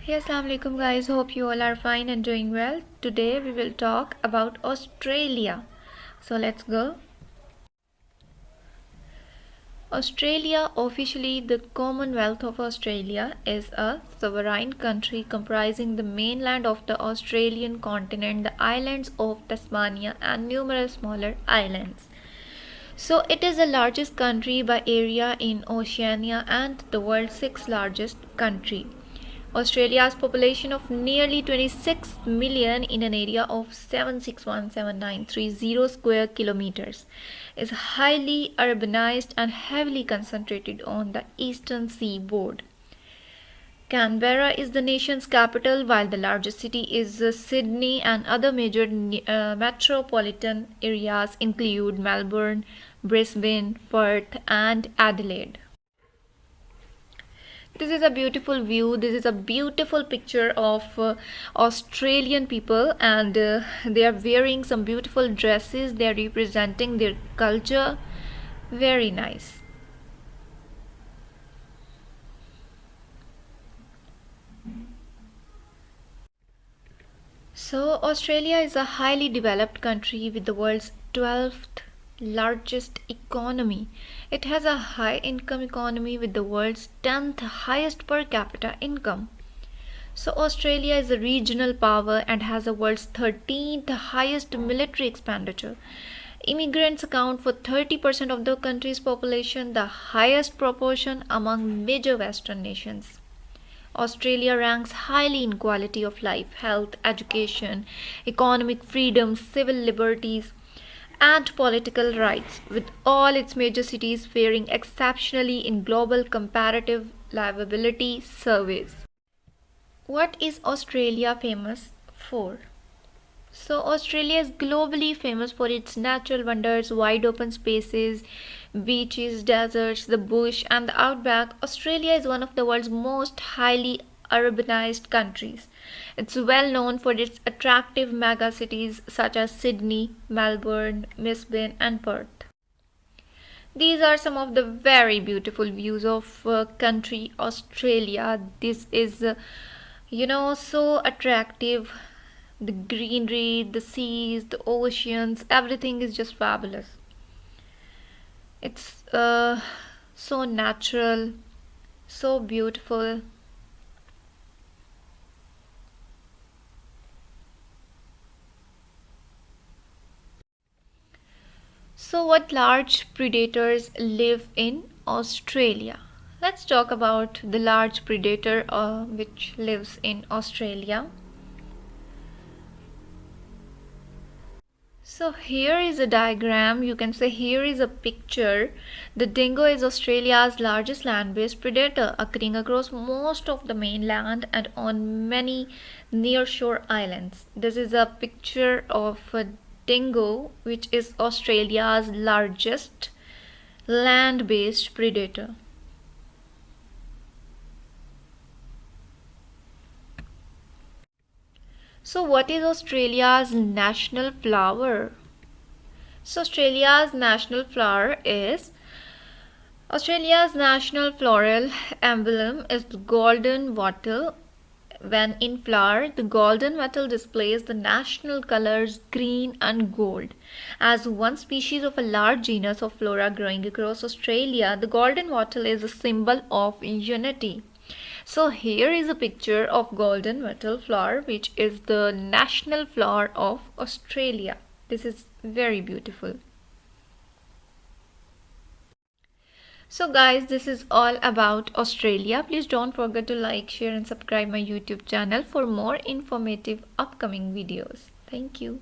Hey, assalamu alaikum guys. Hope you all are fine and doing well. Today we will talk about Australia. So let's go. Australia, officially the Commonwealth of Australia, is a sovereign country comprising the mainland of the Australian continent, the islands of Tasmania, and numerous smaller islands. So it is the largest country by area in Oceania and the world's sixth largest country. Australia's population of nearly 26 million in an area of 7617930 square kilometers is highly urbanized and heavily concentrated on the eastern seaboard. Canberra is the nation's capital, while the largest city is Sydney, and other major metropolitan areas include Melbourne, Brisbane, Perth, and Adelaide. This is a beautiful view. This is a beautiful picture of Australian people, and they are wearing some beautiful dresses. They are representing their culture. Very nice. So, Australia is a highly developed country with the world's 12th largest economy. It has a high income economy with the world's 10th highest per capita income. So, Australia is a regional power and has the world's 13th highest military expenditure. Immigrants account for 30% of the country's population, the highest proportion among major Western nations. Australia ranks highly in quality of life, health, education, economic freedom, civil liberties, and political rights, with all its major cities faring exceptionally in global comparative livability surveys. What is Australia famous for? So, Australia is globally famous for its natural wonders, wide open spaces, beaches, deserts, the bush, and the outback. Australia is one of the world's most highly urbanized countries. It's well known for its attractive mega cities such as Sydney, Melbourne, Brisbane, and Perth. These are some of the very beautiful views of country Australia. This is, so attractive. The greenery, the seas, the oceans, everything is just fabulous. It's so natural, so beautiful. So, what large predators live in Australia? Let's talk about the large predator which lives in Australia. So here is a diagram, you can say here is a picture. The dingo is Australia's largest land-based predator, occurring across most of the mainland and on many nearshore islands. This is a picture of a dingo, which is Australia's largest land-based predator. So, what is Australia's national flower? So, Australia's national floral emblem is the golden wattle. When in flower, the golden wattle displays the national colors green and gold. As one species of a large genus of flora growing across Australia, the golden wattle is a symbol of unity. So here is a picture of golden wattle flower, which is the national flower of Australia. This is very beautiful. So guys, this is all about Australia. Please don't forget to like, share and subscribe my YouTube channel for more informative upcoming videos. Thank you.